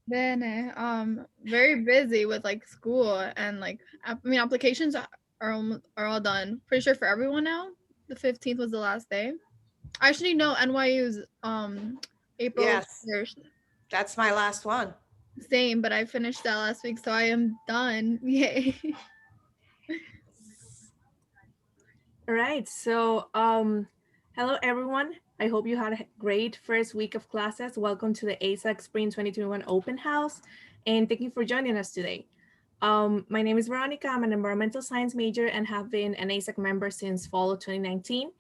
Bene. Very busy with like school and like applications are all done. Pretty sure for everyone now. The 15th was the last day. I actually know NYU's April Yes, 1st. that's my last one. Same, but I finished that last week, so I am done. Yay. All right, so hello everyone. I hope you had a great first week of classes. Welcome to the ASAC Spring 2021 Open House, and thank you for joining us today. My name is Veronica. I'm an environmental science major and have been an ASAC member since fall of 2019.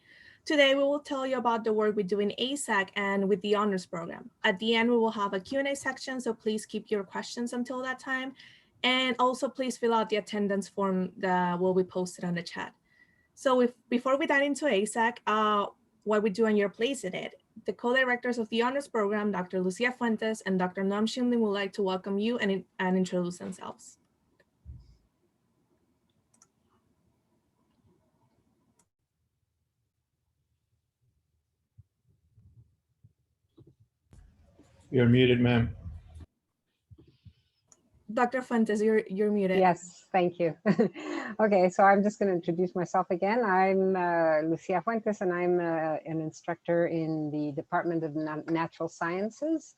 Today, we will tell you about the work we do in ASAC and with the honors program. At the end, we will have a Q&A section, so please keep your questions until that time. And also please fill out the attendance form that will be posted on the chat. So before we dive into ASAC, what we do and your place in it, the co-directors of the honors program, Dr. Lucia Fuentes and Dr. Noam Schiendlin, would like to welcome you and introduce themselves. You're muted, ma'am. Dr. Fuentes, you're muted. Yes, thank you. Okay, so I'm just going to introduce myself again. I'm Lucia Fuentes, and I'm an instructor in the Department of Natural Sciences.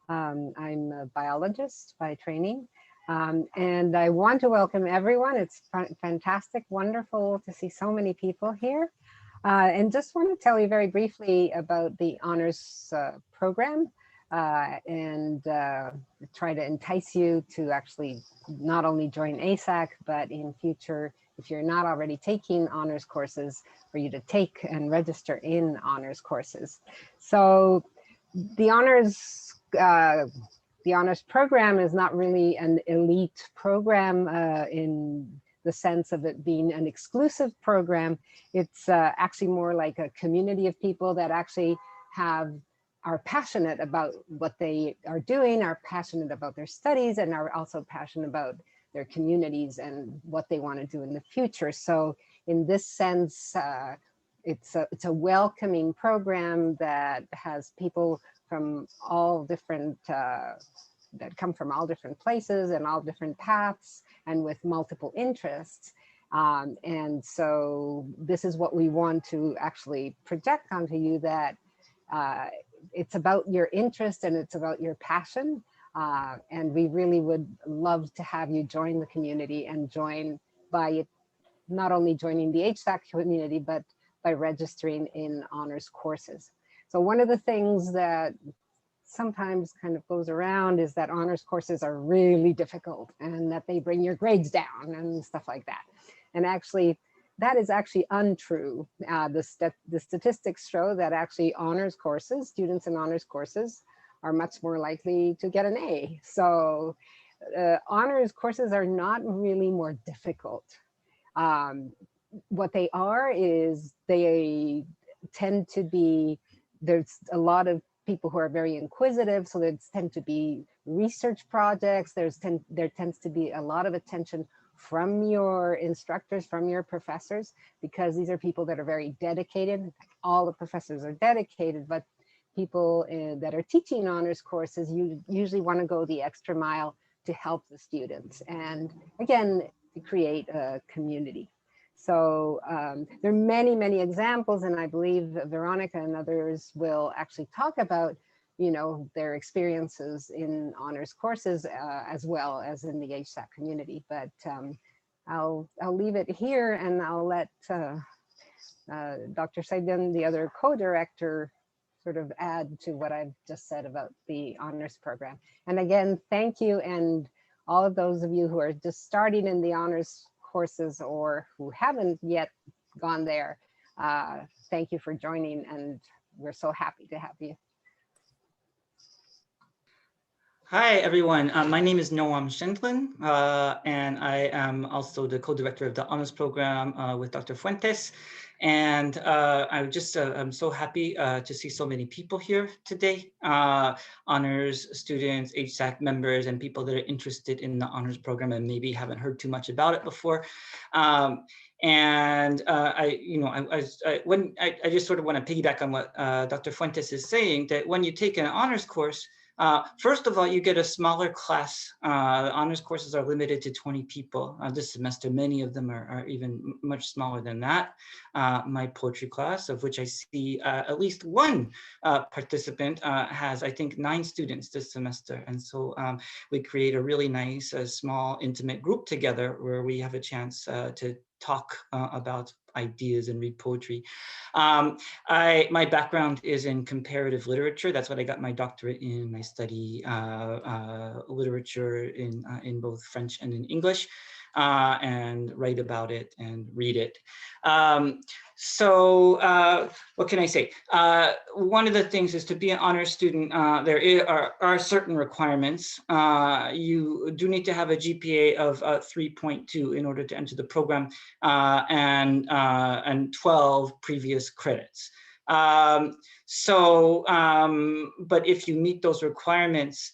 I'm a biologist by training, and I want to welcome everyone. It's fantastic, wonderful to see so many people here. And just want to tell you very briefly about the honors program. And try to entice you to actually not only join ASAC, but in future, if you're not already taking honors courses, for you to take and register in honors courses. So the honors program is not really an elite program in the sense of it being an exclusive program. It's actually more like a community of people that actually are passionate about what they are doing, are passionate about their studies, and are also passionate about their communities and what they want to do in the future. So in this sense, it's a welcoming program that has people from all different, that come from all different places and all different paths and with multiple interests. And so this is what we want to actually project onto you, that it's about your interest and it's about your passion. And we really would love to have you join the community and join by not only joining the HSAC community, but by registering in honors courses. So one of the things that sometimes kind of goes around is that honors courses are really difficult and that they bring your grades down and stuff like that. And actually, that is actually untrue. The statistics show that actually honors courses, students in honors courses, are much more likely to get an A. So honors courses are not really more difficult. What they are is they tend to be, there's a lot of people who are very inquisitive, so there tend to be research projects, there tends to be a lot of attention from your instructors, from your professors, because these are people that are very dedicated. All the professors are dedicated, but people that are teaching honors courses, you usually want to go the extra mile to help the students. And again, to create a community. So there are many, many examples, and I believe Veronica and others will actually talk about, you know, their experiences in honors courses as well as in the HSAC community. But I'll leave it here, and I'll let Dr. Schiendlin, the other co-director, sort of add to what I've just said about the honors program. And again, thank you. And all of those of you who are just starting in the honors courses or who haven't yet gone there, thank you for joining, and we're so happy to have you. Hi, everyone. My name is Noam Schiendlin, and I am also the co-director of the honors program with Dr. Fuentes. And I'm so happy to see so many people here today, honors students, HSAC members, and people that are interested in the honors program and maybe haven't heard too much about it before. I just sort of want to piggyback on what Dr. Fuentes is saying, that when you take an honors course, First of all, you get a smaller class. Honors courses are limited to 20 people this semester. Many of them are even much smaller than that. My poetry class, of which I see at least one participant, has, I think, 9 students this semester. And so we create a really nice, small, intimate group together where we have a chance to talk about ideas and read poetry. My background is in comparative literature. That's what I got my doctorate in. I study literature in both French and in English, and write about it and read it. What can I say? One of the things is to be an honors student, there are certain requirements. You do need to have a GPA of 3.2 in order to enter the program, and 12 previous credits. But if you meet those requirements,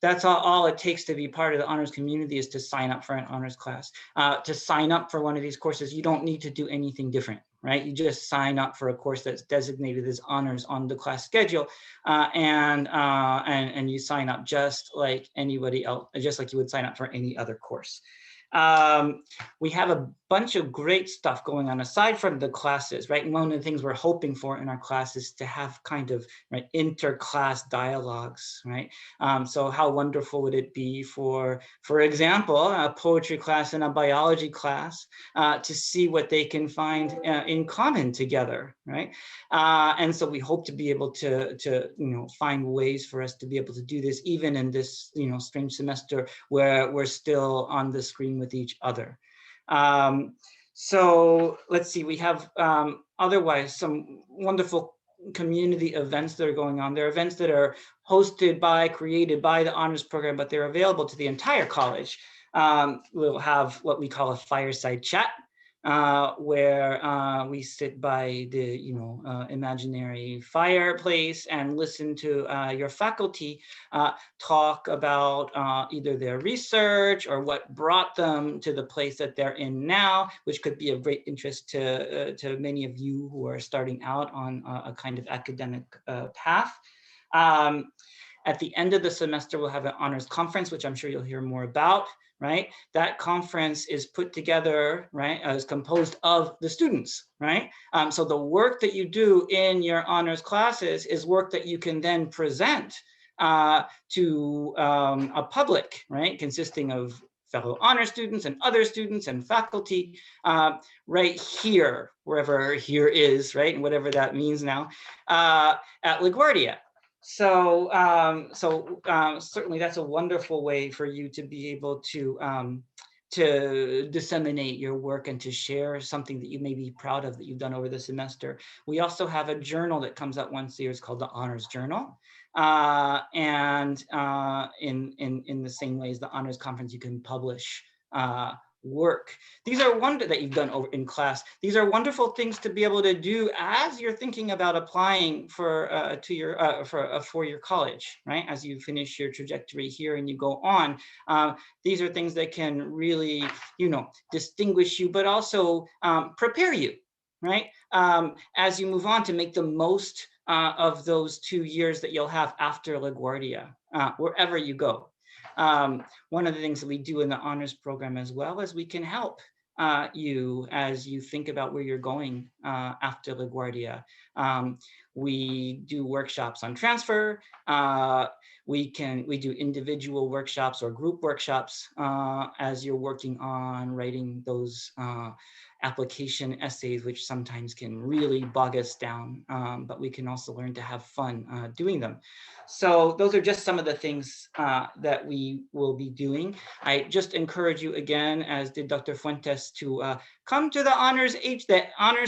that's all it takes to be part of the honors community is to sign up for an honors class. To sign up for one of these courses, you don't need to do anything different, right? You just sign up for a course that's designated as honors on the class schedule, and you sign up just like anybody else, just like you would sign up for any other course. We have a bunch of great stuff going on aside from the classes, right? And one of the things we're hoping for in our class is to have kind of inter-class dialogues, right? So how wonderful would it be for example, a poetry class and a biology class to see what they can find in common together, right? And so we hope to be able to find ways for us to be able to do this even in this strange semester where we're still on the screen with each other. So let's see, we have otherwise some wonderful community events that are going on. There are events that are hosted by, created by the honors program, but they're available to the entire college. We'll have what we call a fireside chat, where we sit by the imaginary fireplace and listen to your faculty talk about either their research or what brought them to the place that they're in now, which could be of great interest to many of you who are starting out on a kind of academic path. At the end of the semester, we'll have an honors conference, which I'm sure you'll hear more about, right? That conference is put together, right, as composed of the students, right? So the work that you do in your honors classes is work that you can then present to a public, right, consisting of fellow honor students and other students and faculty right here, wherever here is, right, and whatever that means now, at LaGuardia. So certainly that's a wonderful way for you to be able to disseminate your work and to share something that you may be proud of that you've done over the semester. We also have a journal that comes out once a year. It's called the Honors Journal. And in the same way as the Honors Conference, you can publish work. These are that you've done over in class. These are wonderful things to be able to do as you're thinking about applying for your four-year college, right? As you finish your trajectory here and you go on, these are things that can really, distinguish you, but also prepare you, right? As you move on to make the most of those 2 years that you'll have after LaGuardia, wherever you go. One of the things that we do in the honors program as well is we can help you as you think about where you're going after LaGuardia. We do workshops on transfer. We do individual workshops or group workshops as you're working on writing those application essays, which sometimes can really bog us down, but we can also learn to have fun doing them. So those are just some of the things that we will be doing. I just encourage you again, as did Dr. Fuentes, to come to the Honors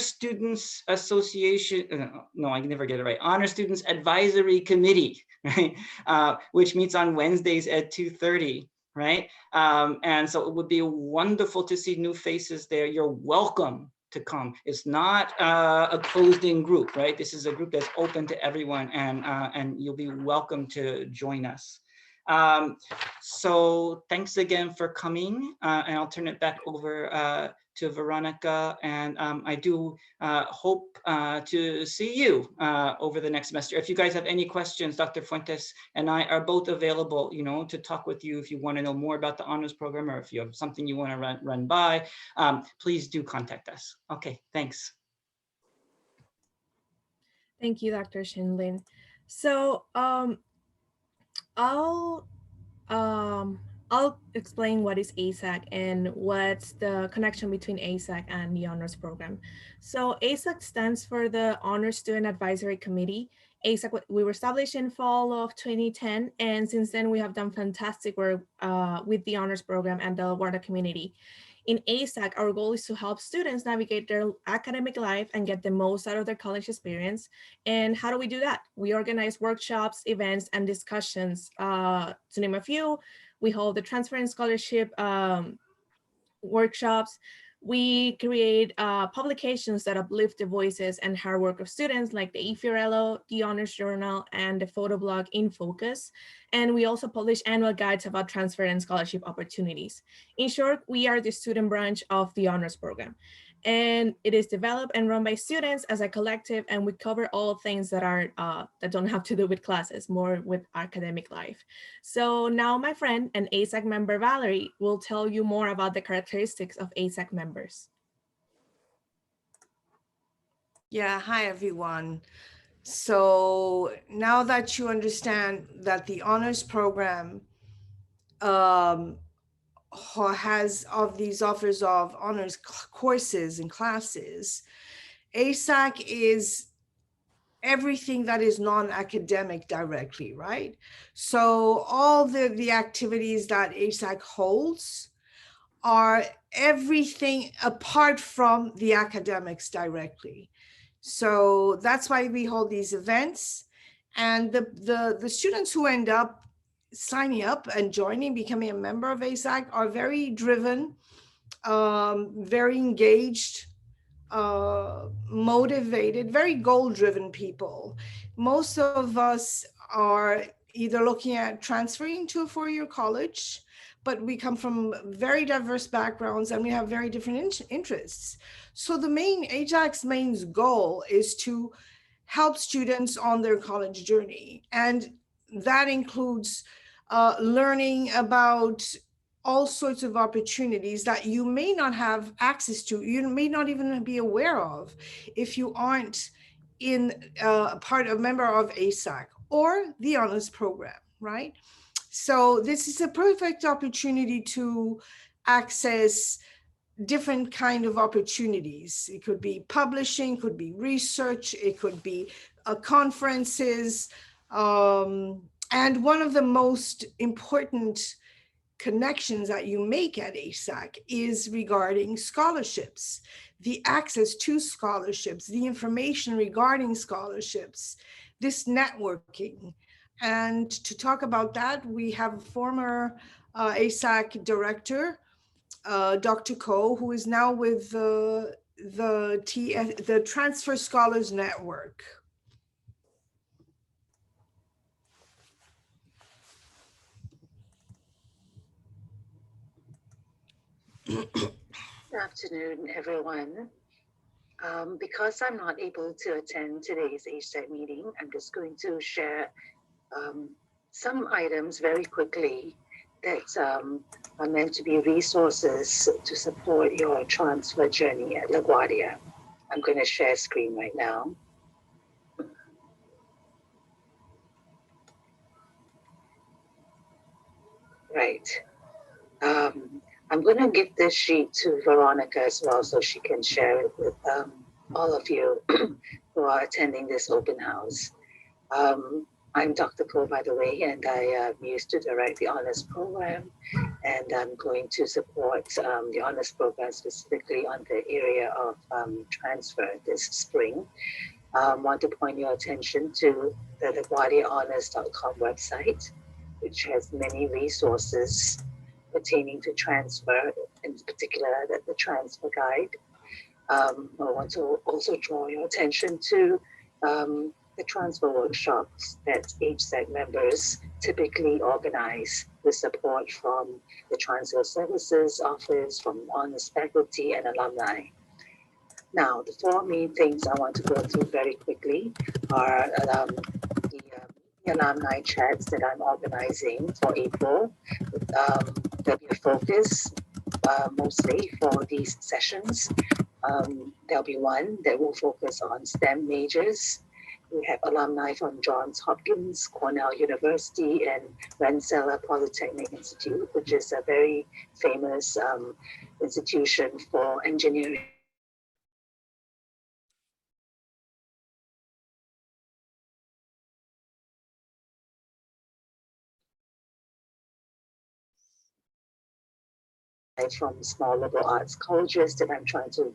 Students Association, no, I can never get it right, Honor Students Advisory Committee, right? Which meets on Wednesdays at 2:30. Right? And so it would be wonderful to see new faces there. You're welcome to come. It's not a closed-in group, right? This is a group that's open to everyone, and you'll be welcome to join us. So thanks again for coming, and I'll turn it back over to Veronica, and I do hope to see you over the next semester. If you guys have any questions, Dr. Fuentes and I are both available, to talk with you if you want to know more about the honors program, or if you have something you want to run by, please do contact us. Okay, thanks. Thank you, Dr. Schiendlin. So I'll explain what is ASAC and what's the connection between ASAC and the honors program. So ASAC stands for the Honors Student Advisory Committee. ASAC, we were established in fall of 2010, and since then we have done fantastic work with the honors program and the wider community. In ASAC, our goal is to help students navigate their academic life and get the most out of their college experience. And how do we do that? We organize workshops, events, and discussions. To name a few, we hold the transfer and scholarship workshops. We create publications that uplift the voices and hard work of students, like the eFiorello, the Honors Journal, and the photo blog In Focus. And we also publish annual guides about transfer and scholarship opportunities. In short, we are the student branch of the honors program. And it is developed and run by students as a collective, and we cover all things that are that don't have to do with classes, more with academic life. So now my friend and ASAC member Valerie will tell you more about the characteristics of ASAC members. Yeah, hi everyone. So now that you understand that the honors program has of these offers of honors courses and classes, ASAC is everything that is non-academic directly, right? So all the activities that ASAC holds are everything apart from the academics directly. So that's why we hold these events. And the students who end up signing up and joining, becoming a member of ASAC, are very driven, very engaged, motivated, very goal-driven people. Most of us are either looking at transferring to a four-year college, but we come from very diverse backgrounds and we have very different interests. So the ASAC's main goal is to help students on their college journey. And that includes learning about all sorts of opportunities that you may not have access to, you may not even be aware of if you aren't a member of ASAC or the honors program, right? So this is a perfect opportunity to access different kind of opportunities. It could be publishing, could be research, it could be conferences. And one of the most important connections that you make at ASAC is regarding scholarships, the access to scholarships, the information regarding scholarships, this networking. And to talk about that, we have a former ASAC director, Dr. Koh, who is now with the Transfer Scholars Network. Good afternoon, everyone. Because I'm not able to attend today's ASAC meeting, I'm just going to share some items very quickly that are meant to be resources to support your transfer journey at LaGuardia. I'm going to share screen right now. Right. I'm going to give this sheet to Veronica as well, so she can share it with all of you who are attending this open house. I'm Dr. Koh, by the way, and I used to direct the honors program, and I'm going to support the honors program specifically on the area of transfer this spring. Want to point your attention to the LaGuardiaHonors.com website, which has many resources pertaining to transfer, in particular the transfer guide. I want to also draw your attention to the transfer workshops that ASAC members typically organize with support from the Transfer Services Office, from honors faculty and alumni. Now, the four main things I want to go through very quickly are the alumni chats that I'm organizing for April. There'll be a focus mostly for these sessions. There'll be one that will focus on STEM majors. We have alumni from Johns Hopkins, Cornell University, and Rensselaer Polytechnic Institute, which is a very famous institution for engineering. From small liberal arts colleges that I'm trying to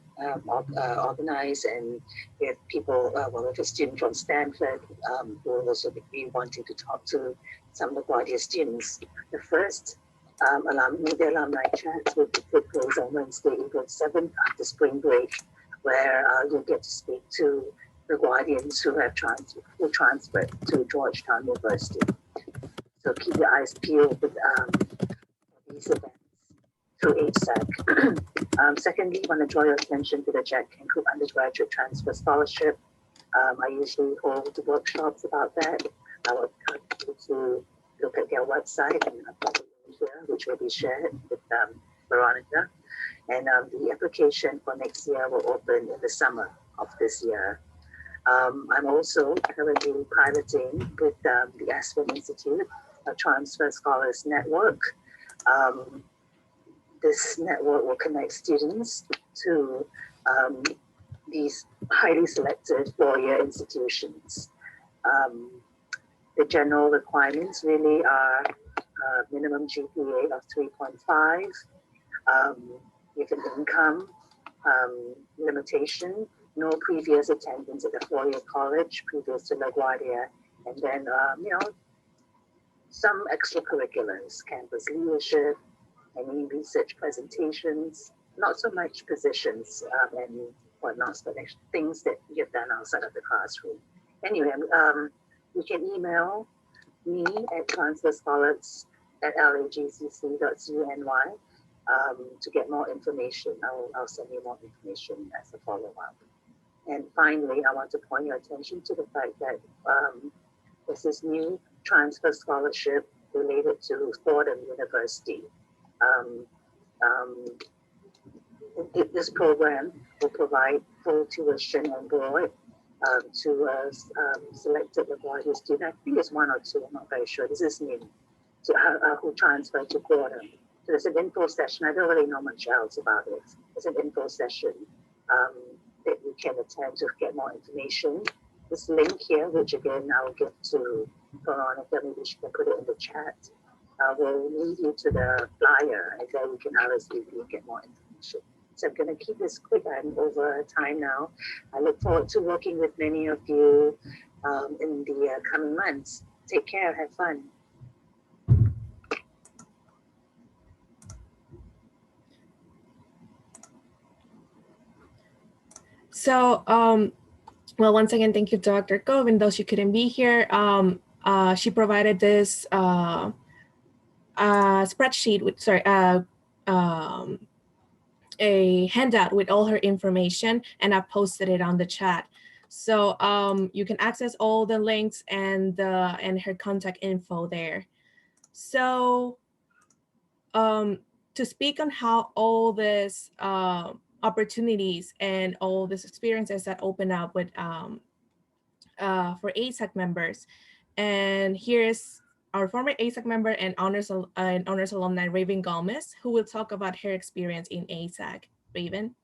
organize, and we have people, well, we have a student from Stanford who will also be wanting to talk to some LaGuardia students. The first alumni chats will take place on Wednesday, April 7th after spring break, where you'll get to speak to LaGuardians who have transferred to Georgetown University. So keep your eyes peeled with these events through HSAC. Secondly, I want to draw your attention to the Jack Kent Undergraduate Transfer Scholarship. I usually hold workshops about that. I would encourage you to look at their website, and I've got a link here, which will be shared with Veronica. And the application for next year will open in the summer of this year. I'm also currently piloting with the Aspen Institute, a Transfer Scholars Network. This network will connect students to these highly selected four-year institutions. The general requirements really are minimum GPA of 3.5, with an income limitation, no previous attendance at a four-year college previous to LaGuardia, and then some extracurriculars, campus leadership, any research presentations, not so much positions and whatnot, but things that you've done outside of the classroom. Anyway, you can email me at transferscholars@lagcc.cny to get more information. I'll send you more information as a follow-up. And finally, I want to point your attention to the fact that there's this new transfer scholarship related to Fordham University. This program will provide full tuition and board to a selected LaGuardia student. I think it's one or two, I'm not very sure. This is new, who transferred to Fordham. So there's an info session. I don't really know much else about it. It's an info session that you can attend to get more information. This link here, which again I'll give to Veronica, maybe she can put it in the chat. Will lead you to the flyer, and then you can RSVP and get more information. So I'm going to keep this quick. I'm over time now. I look forward to working with many of you in the coming months. Take care. Have fun. So, well, once again, thank you, Dr. Koh. Even though she couldn't be here, she provided this spreadsheet with, a handout with all her information, and I posted it on the chat. So you can access all the links and her contact info there. So to speak on how all this opportunities and all these experiences that open up with for ASAC members, and here's our former ASAC member and honors alumni, Raven Gomez, who will talk about her experience in ASAC. Raven.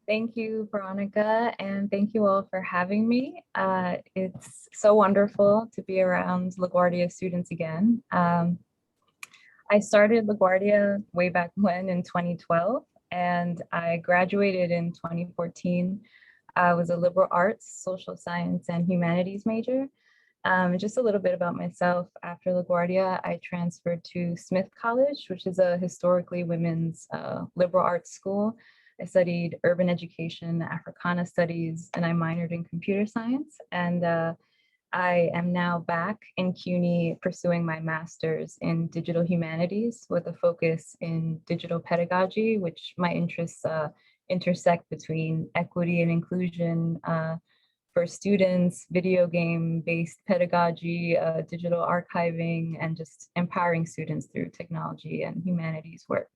Thank you, Veronica, and thank you all for having me. It's so wonderful to be around LaGuardia students again. I started LaGuardia way back when in 2012, and I graduated in 2014. I was a liberal arts, social science, and humanities major. Just a little bit about myself. After LaGuardia, I transferred to Smith College, which is a historically women's liberal arts school. I studied urban education, Africana studies, and I minored in computer science. And I am now back in CUNY pursuing my master's in digital humanities with a focus in digital pedagogy, which my interests intersect between equity and inclusion for students, video game-based pedagogy, digital archiving, and just empowering students through technology and humanities work.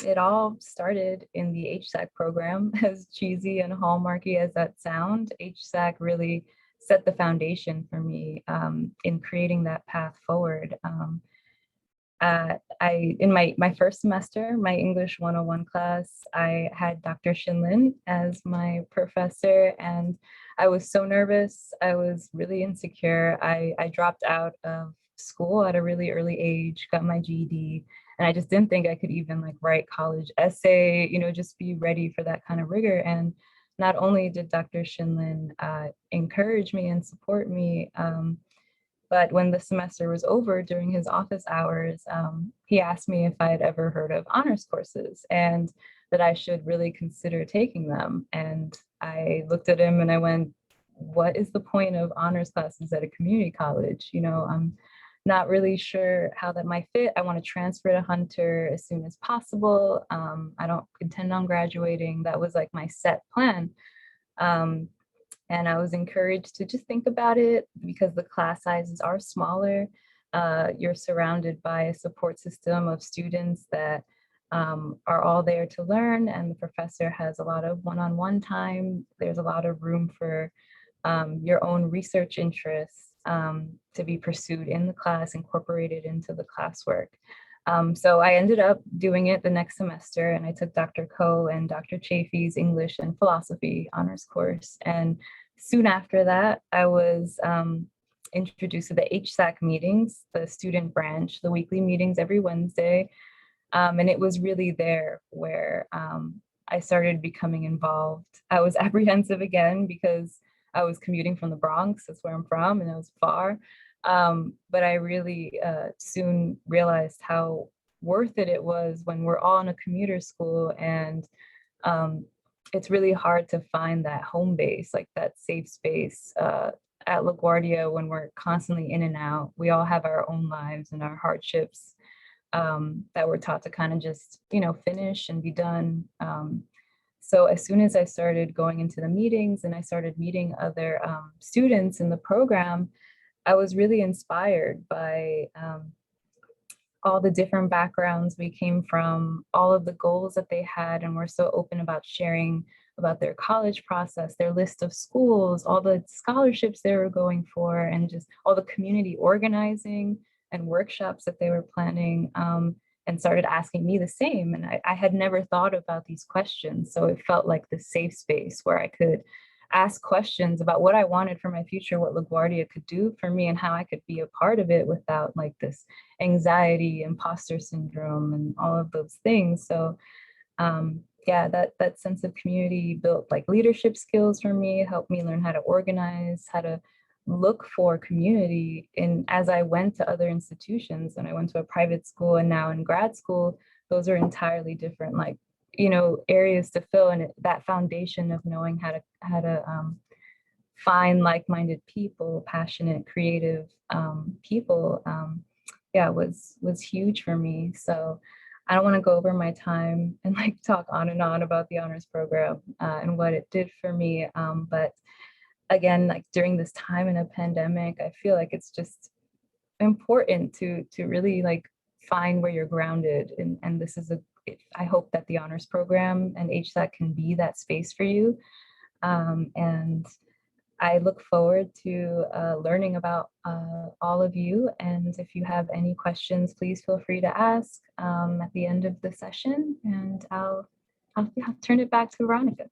It all started in the HSAC program. As cheesy and hallmarky as that sound, HSAC really set the foundation for me in creating that path forward. In my first semester, my English 101 class, I had Dr. Schiendlin as my professor, and I was so nervous. I was really insecure. I dropped out of school at a really early age, got my GED, and I just didn't think I could even like write college essay, just be ready for that kind of rigor. And not only did Dr. Schiendlin encourage me and support me, but when the semester was over during his office hours, he asked me if I had ever heard of honors courses and that I should really consider taking them. And I looked at him and I went, what is the point of honors classes at a community college? I'm not really sure how that might fit. I want to transfer to Hunter as soon as possible. I don't intend on graduating. That was like my set plan. And I was encouraged to just think about it because the class sizes are smaller. You're surrounded by a support system of students that are all there to learn, and the professor has a lot of one-on-one time. There's a lot of room for your own research interests to be pursued in the class, incorporated into the classwork. So I ended up doing it the next semester, and I took Dr. Koh and Dr. Chafee's English and Philosophy honors course. And soon after that, I was introduced to the HSAC meetings, the student branch, the weekly meetings every Wednesday. And it was really there where I started becoming involved. I was apprehensive again because I was commuting from the Bronx, that's where I'm from, and it was far. But I really soon realized how worth it was when we're all in a commuter school, and it's really hard to find that home base, like that safe space at LaGuardia when we're constantly in and out. We all have our own lives and our hardships that we're taught to kind of just, finish and be done. So as soon as I started going into the meetings and I started meeting other students in the program, I was really inspired by all the different backgrounds we came from, all of the goals that they had, and were so open about sharing about their college process, their list of schools, all the scholarships they were going for, and just all the community organizing and workshops that they were planning, and started asking me the same. And I had never thought about these questions. So it felt like this safe space where I could ask questions about what I wanted for my future, what LaGuardia could do for me, and how I could be a part of it without like this anxiety, imposter syndrome, and all of those things. So yeah, that sense of community built like leadership skills for me, helped me learn how to organize, how to look for community. And as I went to other institutions, and I went to a private school and now in grad school, those are entirely different, like, areas to fill. And that foundation of knowing how to find like-minded people, passionate, creative people, yeah, was huge for me. So I don't want to go over my time and like talk on and on about the honors program and what it did for me. But again, like during this time in a pandemic, I feel like it's just important to really like find where you're grounded. And this is I hope that the honors program and HSAC can be that space for you. And I look forward to learning about all of you. And if you have any questions, please feel free to ask at the end of the session, and I'll turn it back to Veronica.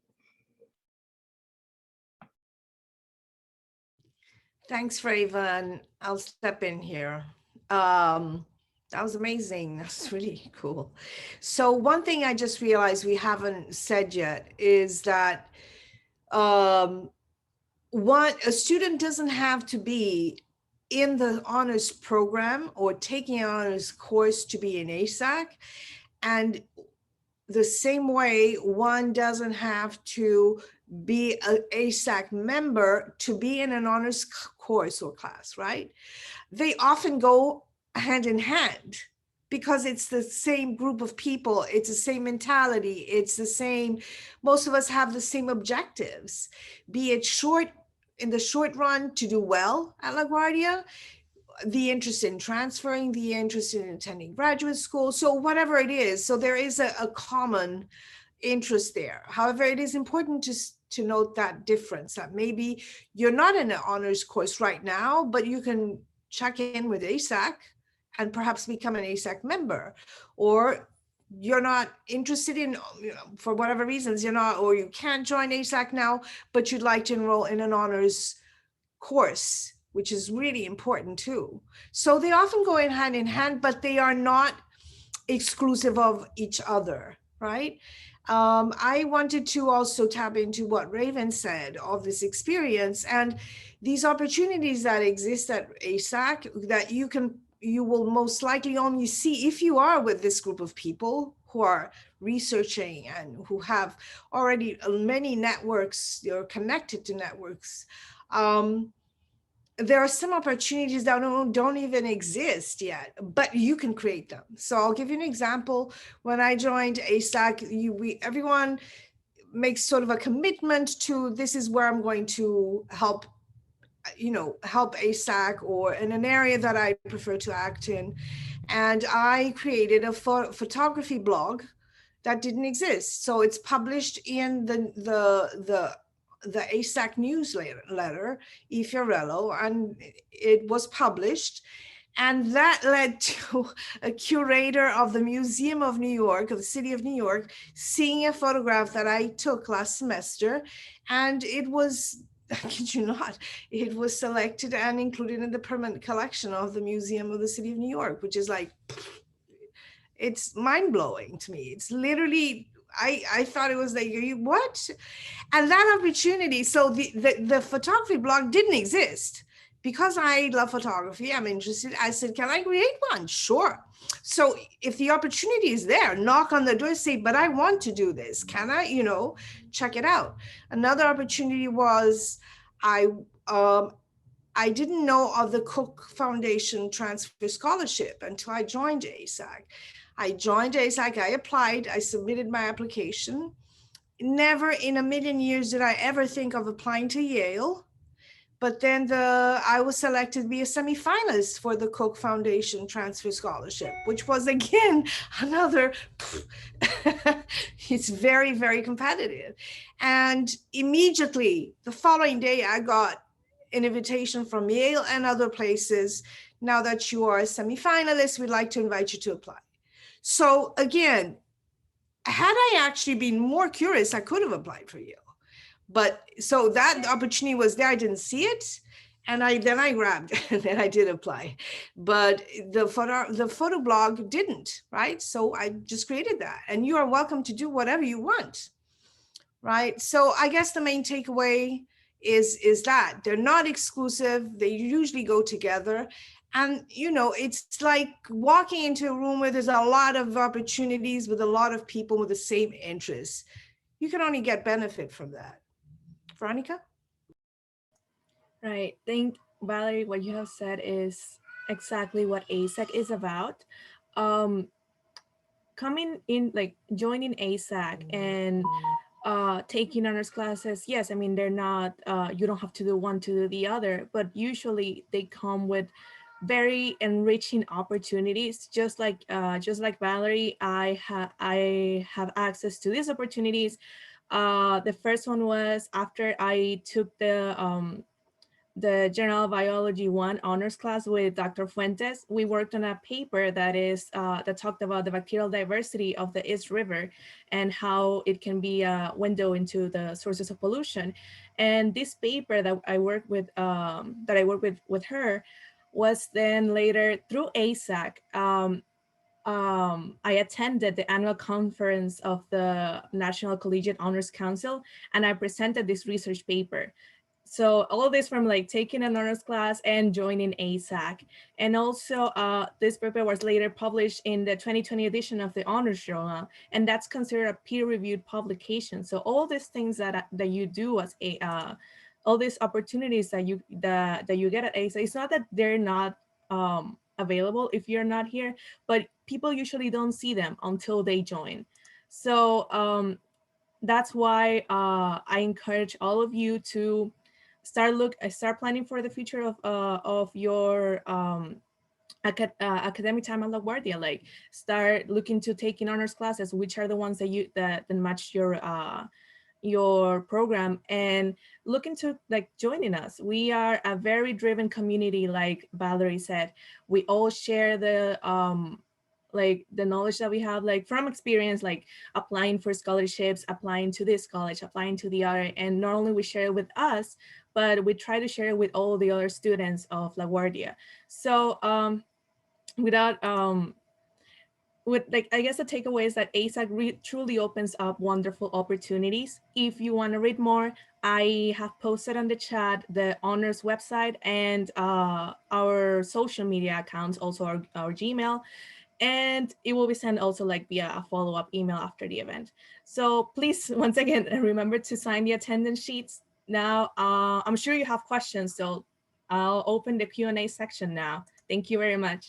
Thanks, Raven. I'll step in here. That was amazing. That's really cool. So one thing I just realized we haven't said yet is that a student doesn't have to be in the honors program or taking an honors course to be in HSAC. And the same way, one doesn't have to be a ASAC member to be in an honors course or class, right? They often go hand in hand because it's the same group of people, it's the same mentality, it's the same, most of us have the same objectives, be it in the short run to do well at LaGuardia, the interest in transferring, the interest in attending graduate school, so whatever it is. So there is a common interest there. However, it is important to note that difference, that maybe you're not in an honors course right now, but you can check in with ASAC and perhaps become an ASAC member. Or you're not interested in, for whatever reasons, you're not, or you can't join ASAC now, but you'd like to enroll in an honors course, which is really important too. So they often go in hand, but they are not exclusive of each other, right? I wanted to also tap into what Raven said of this experience and these opportunities that exist at ASAC that you will most likely only see if you are with this group of people who are researching and who have already many networks, you're connected to networks. There are some opportunities that don't even exist yet, but you can create them. So I'll give you an example. When I joined ASAC, everyone makes sort of a commitment to, this is where I'm going to help ASAC, or in an area that I prefer to act in. And I created a photography blog that didn't exist. So it's published in the ASAC newsletter, E Fiorello, and it was published. And that led to a curator of the Museum of New York, of the City of New York, seeing a photograph that I took last semester. And it was, I kid you not, it was selected and included in the permanent collection of the Museum of the City of New York, which is like, it's mind-blowing to me. It's literally, I thought it was like, what? And that opportunity, so the photography blog didn't exist. Because I love photography, I'm interested. I said, can I create one? Sure. So if the opportunity is there, knock on the door, say, but I want to do this. Can I, check it out? Another opportunity was, I didn't know of the Koch Foundation Transfer Scholarship until I joined ASAC. I joined ASAC, I applied, I submitted my application. Never in a million years did I ever think of applying to Yale. But then I was selected to be a semifinalist for the Koch Foundation Transfer Scholarship, which was again another, it's very, very competitive. And immediately the following day, I got an invitation from Yale and other places. Now that you are a semifinalist, we'd like to invite you to apply. So again, had I actually been more curious, I could have applied for Yale. But so that opportunity was there, I didn't see it. And then I grabbed and then I did apply. But the photo blog didn't, right? So I just created that. And you are welcome to do whatever you want, right? So I guess the main takeaway is that they're not exclusive. They usually go together. And, it's like walking into a room where there's a lot of opportunities with a lot of people with the same interests. You can only get benefit from that. Veronica? Right. Thank Valerie, what you have said is exactly what ASAC is about. Coming in, like joining ASAC and taking honors classes, yes, I mean, they're not, you don't have to do one to do the other, but usually they come with very enriching opportunities. Just like Valerie, I have access to these opportunities. The first one was after I took the General Biology 1 honors class with Dr. Fuentes. We worked on a paper that talked about the bacterial diversity of the East River and how it can be a window into the sources of pollution. And this paper that I worked with with her was then later through ASAC. I attended the annual conference of the National Collegiate Honors Council, and I presented this research paper. So all of this from like taking an honors class and joining ASAC. And also this paper was later published in the 2020 edition of the Honors Journal, and that's considered a peer-reviewed publication. So all these things that you do as a, all these opportunities that you get at ASAC, it's not that they're not available if you're not here, but people usually don't see them until they join. So that's why I encourage all of you to start planning for the future of your academic time at LaGuardia. Like start looking to taking honors classes, which are the ones that match your program, and look into like joining us. We are a very driven community, like Valerie said. We all share the like the knowledge that we have, like from experience, like applying for scholarships, applying to this college, applying to the other. And not only we share it with us, but we try to share it with all the other students of LaGuardia. So with like, I guess the takeaway is that ASAC truly opens up wonderful opportunities. If you want to read more, I have posted on the chat the honors website and our social media accounts, also our Gmail. And it will be sent also like via a follow-up email after the event. So please, once again, remember to sign the attendance sheets. Now, I'm sure you have questions, so I'll open the Q&A section now. Thank you very much.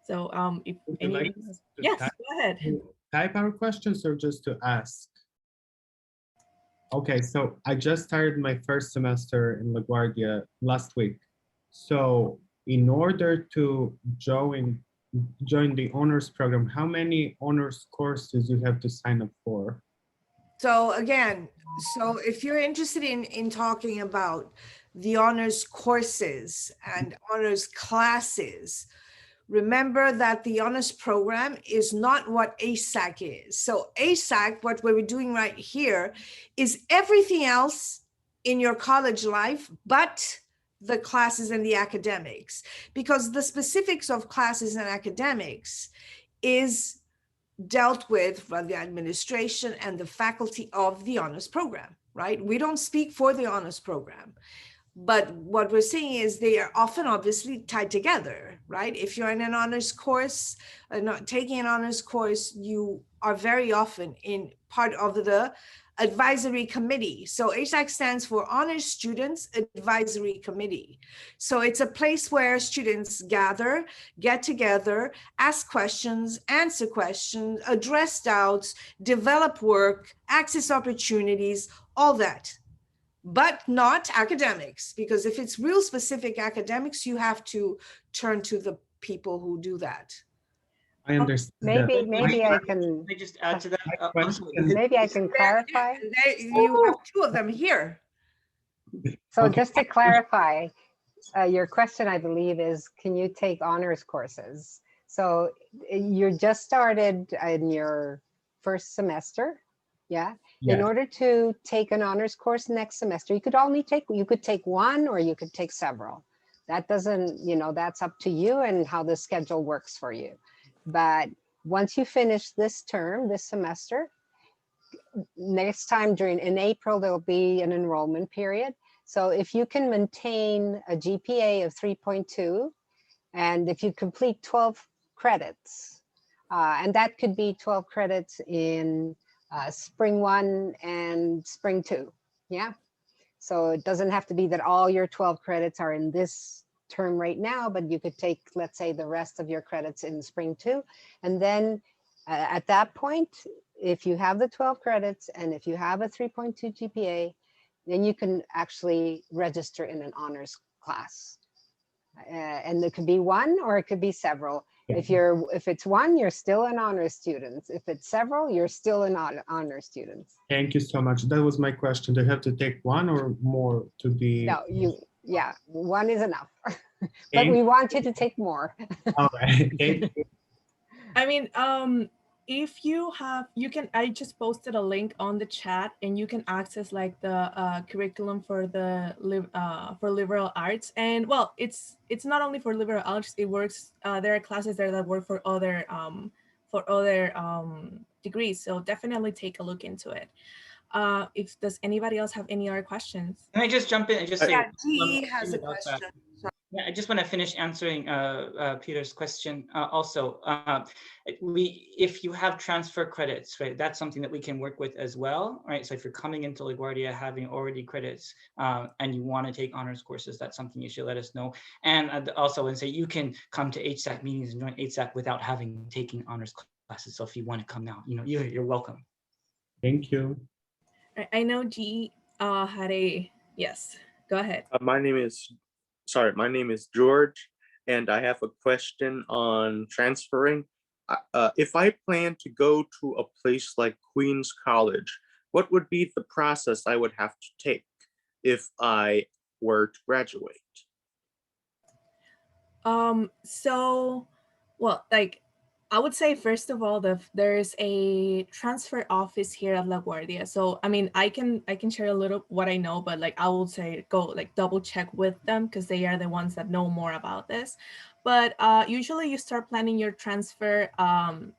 So if anyone has, yes, go ahead. Type our questions or just to ask? Okay, so I just started my first semester in LaGuardia last week. So in order to join the honors program, how many honors courses you have to sign up for? So again, so if you're interested in talking about the honors courses and honors classes, remember that the honors program is not what ASAC is. So ASAC, what we're doing right here, is everything else in your college life, but the classes and the academics, because the specifics of classes and academics is dealt with by the administration and the faculty of the honors program, right? We don't speak for the honors program. But what we're seeing is they are often obviously tied together, right? If you're in an honors course, not taking an honors course, you are very often in part of the advisory committee. So ASAC stands for Honors Students Advisory Committee. So it's a place where students gather, get together, ask questions, answer questions, address doubts, develop work, access opportunities, all that. But not academics, because if it's real specific academics, you have to turn to the people who do that. I understand. Maybe I can. I just add to that. Maybe I can clarify. You have two of them here. So Okay. just to clarify, your question, I believe, is can you take honors courses? So you're just started in your first semester, yeah? In order to take an honors course next semester, you could take one or you could take several. That doesn't, that's up to you and how the schedule works for you. But once you finish this term, this semester, next time in April, there'll be an enrollment period. So if you can maintain a GPA of 3.2, and if you complete 12 credits, and that could be 12 credits in spring 1 and spring 2, yeah? So it doesn't have to be that all your 12 credits are in this term right now, but you could take, let's say, the rest of your credits in spring 2. And then at that point, if you have the 12 credits and if you have a 3.2 GPA, then you can actually register in an honors class. And it could be one or it could be several. If it's one, you're still an honor student. If it's several, you're still an honor student. Thank you so much. That was my question. Do you have to take one or more to be? No, one is enough. But we want you to take more. All right. Thank you. I mean, if you have, I just posted a link on the chat and you can access like the curriculum for the for liberal arts. And well, it's not only for liberal arts, it works, there are classes there that work for other degree. So definitely take a look into it. Does anybody else have any other questions? Can I just jump in and just say Yeah, one GE has a about that? question. Yeah, I just want to finish answering Peter's question. Also, if you have transfer credits, right, that's something that we can work with as well, right? So if you're coming into LaGuardia having already credits and you want to take honors courses, that's something you should let us know. And also, and say you can come to HSAC meetings and join HSAC without having taken honors classes. So if you want to come now, you're welcome. Thank you. I know G had a, yes, go ahead. My name is George, and I have a question on transferring. If I plan to go to a place like Queens College, what would be the process I would have to take if I were to graduate? So, well, like, I would say, first of all, there's a transfer office here at LaGuardia. So, I mean, I can share a little what I know, but like, I will say go like double check with them because they are the ones that know more about this. But usually you start planning your transfer on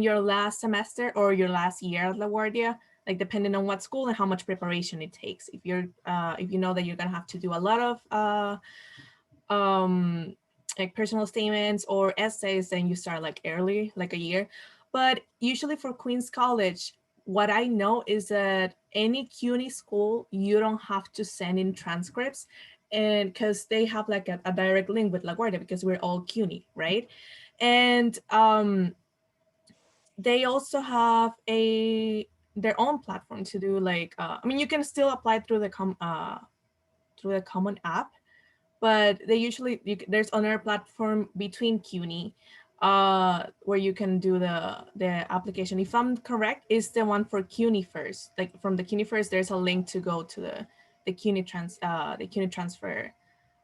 your last semester or your last year at LaGuardia, like depending on what school and how much preparation it takes. If you know that you're gonna have to do a lot of like personal statements or essays, then you start like early, like a year. But usually for Queens College, what I know is that any CUNY school, you don't have to send in transcripts, and because they have like a direct link with LaGuardia because we're all CUNY, right? And they also have their own platform to do like I mean, you can still apply through the Common App, but they usually there's another platform between CUNY where you can do the application. If I'm correct, is the one for CUNY First. Like from the CUNY First, there's a link to go to the CUNY transfer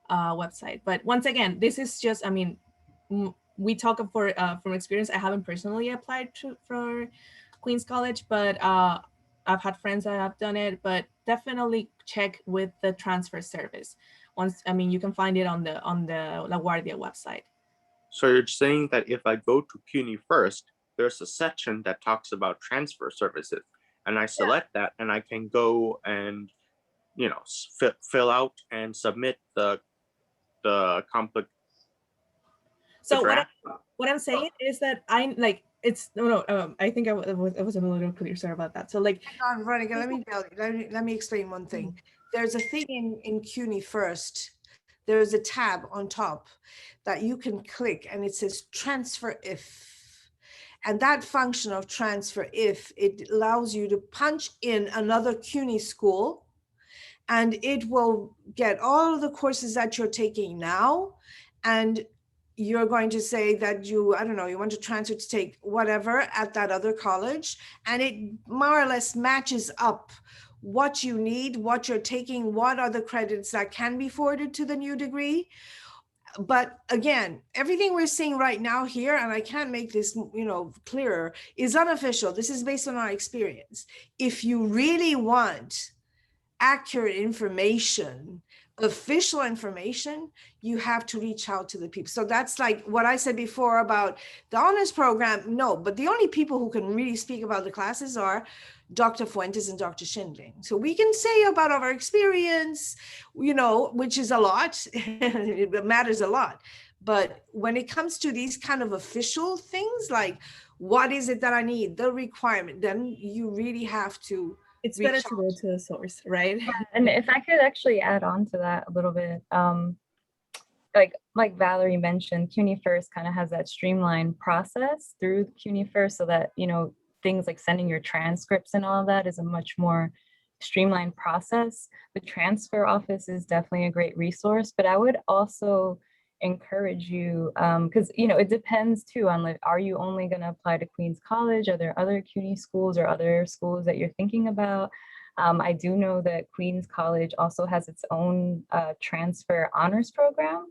website. But once again, this is just, I mean, we talk from experience. I haven't personally applied for Queens College, but I've had friends that have done it. But definitely check with the transfer service. I mean, you can find it on the LaGuardia website. So you're saying that if I go to CUNY First, there's a section that talks about transfer services, and I select that, and I can go and fill out and submit the complex. So what I'm saying is that I like it's I think I wasn't a little clear. Sorry about that. So like, hang on, Veronica, let me explain one thing. There's a thing in CUNY First. There's a tab on top that you can click, and it says transfer if. And that function of transfer if, it allows you to punch in another CUNY school, and it will get all of the courses that you're taking now, and you're going to say that you want to transfer to take whatever at that other college, and it more or less matches up what you need, what you're taking, what are the credits that can be forwarded to the new degree. But again, everything we're seeing right now here, and I can't make this clearer, is unofficial. This is based on our experience. If you really want accurate information, official information, you have to reach out to the people. So that's like what I said before about the honors program. No, but the only people who can really speak about the classes are Dr. Fuentes and Dr. Schiendlin. So we can say about our experience, which is a lot, it matters a lot. But when it comes to these kind of official things, like what is it that I need, the requirement, then you really have to. It's better to go to the source, right? Yeah, and if I could actually add on to that a little bit, like Valerie mentioned, CUNY First kind of has that streamlined process through CUNY First, so that things like sending your transcripts and all of that is a much more streamlined process. The transfer office is definitely a great resource, but I would also encourage you, because it depends too on like, are you only going to apply to Queens College? Are there other CUNY schools or other schools that you're thinking about? I do know that Queens College also has its own transfer honors program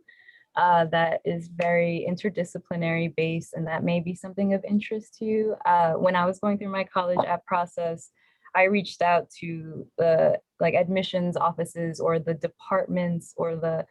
that is very interdisciplinary based, and that may be something of interest to you. When I was going through my college app process, I reached out to the admissions offices or the departments or the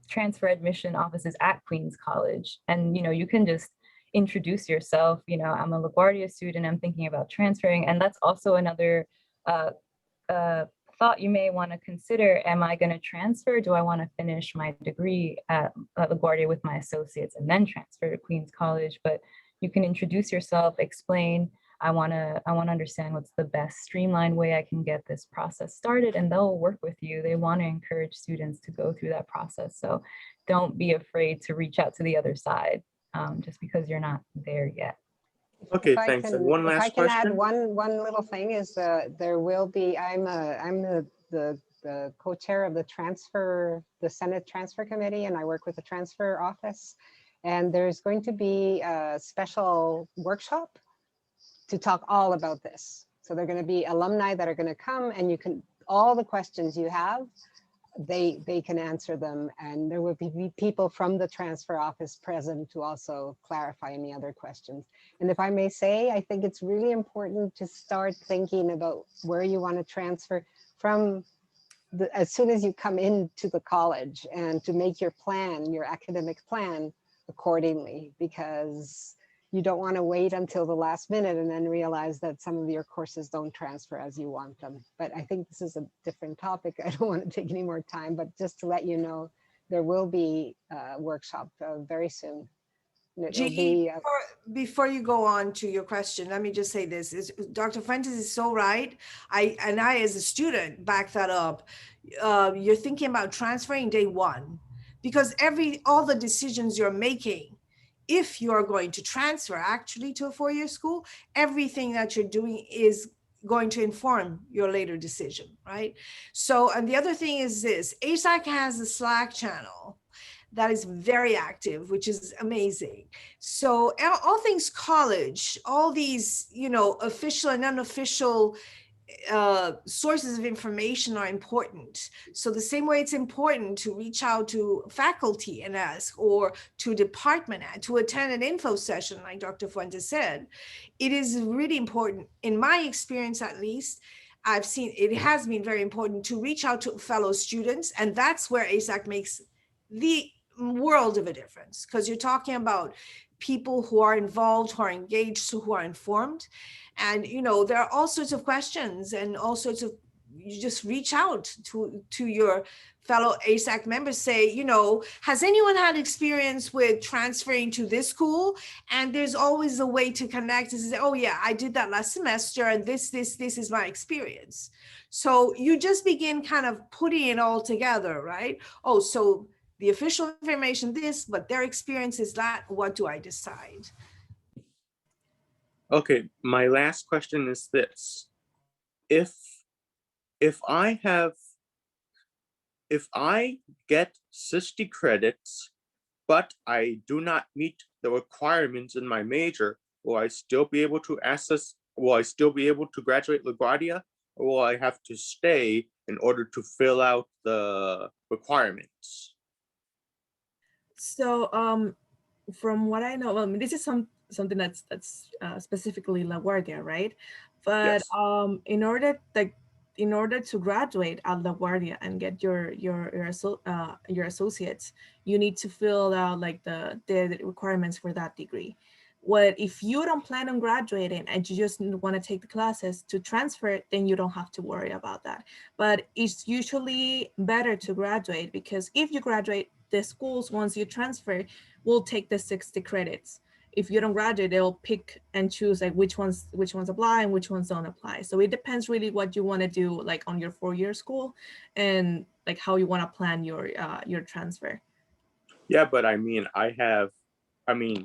transfer admission offices at Queens College. And you can just introduce yourself. You know, I'm a LaGuardia student, I'm thinking about transferring. And that's also another thought you may want to consider. Am I going to transfer? Do I want to finish my degree at LaGuardia with my associates and then transfer to Queens College? But you can introduce yourself, explain, I want to understand what's the best streamlined way I can get this process started, and they'll work with you. They want to encourage students to go through that process. So don't be afraid to reach out to the other side just because you're not there yet. Okay, thanks. And one last if I can question. add one little thing is there will be, I'm the co-chair of the Senate Transfer Committee, and I work with the transfer office. And there's going to be a special workshop to talk all about this. So they're going to be alumni that are going to come, and you can, all the questions you have, they can answer them, and there will be people from the transfer office present to also clarify any other questions. And if I may say, I think it's really important to start thinking about where you want to transfer from as soon as you come into the college, and to make your plan, your academic plan accordingly, because you don't want to wait until the last minute and then realize that some of your courses don't transfer as you want them. But I think this is a different topic. I don't want to take any more time, but just to let you know, there will be a workshop very soon. Jeannie, before you go on to your question, let me just say this: Dr. Fuentes is so right. I as a student back that up. You're thinking about transferring day one, because all the decisions you're making, if you are going to transfer actually to a four-year school, everything that you're doing is going to inform your later decision, right? So, and the other thing is this: ASAC has a Slack channel that is very active, which is amazing. So all things college, all these, official and unofficial sources of information are important. So the same way it's important to reach out to faculty and ask, or to department, to attend an info session, like Dr. Fuentes said, it is really important. In my experience, at least, I've seen it has been very important to reach out to fellow students. And that's where ASAC makes the world of a difference, because you're talking about people who are involved, who are engaged, who are informed. And there are all sorts of questions and all sorts of, you just reach out to your fellow ASAC members, say, has anyone had experience with transferring to this school? And there's always a way to connect and say, oh yeah, I did that last semester, and this is my experience. So you just begin kind of putting it all together, right? Oh, so the official information this, but their experience is that. What do I decide? Okay, my last question is this: if I get 60 credits, but I do not meet the requirements in my major, will I still be able to graduate LaGuardia, or will I have to stay in order to fill out the requirements? So from what I know, this is something that's specifically LaGuardia, right? But yes. In order to graduate at LaGuardia and get your associates, you need to fill out like the requirements for that degree. What if you don't plan on graduating and you just want to take the classes to transfer, then you don't have to worry about that. But it's usually better to graduate, because if you graduate, the schools, once you transfer, will take the 60 credits. If you don't graduate, they'll pick and choose like which ones apply and which ones don't apply. So it depends really what you want to do, like on your four-year school, and like how you want to plan your transfer. Yeah, but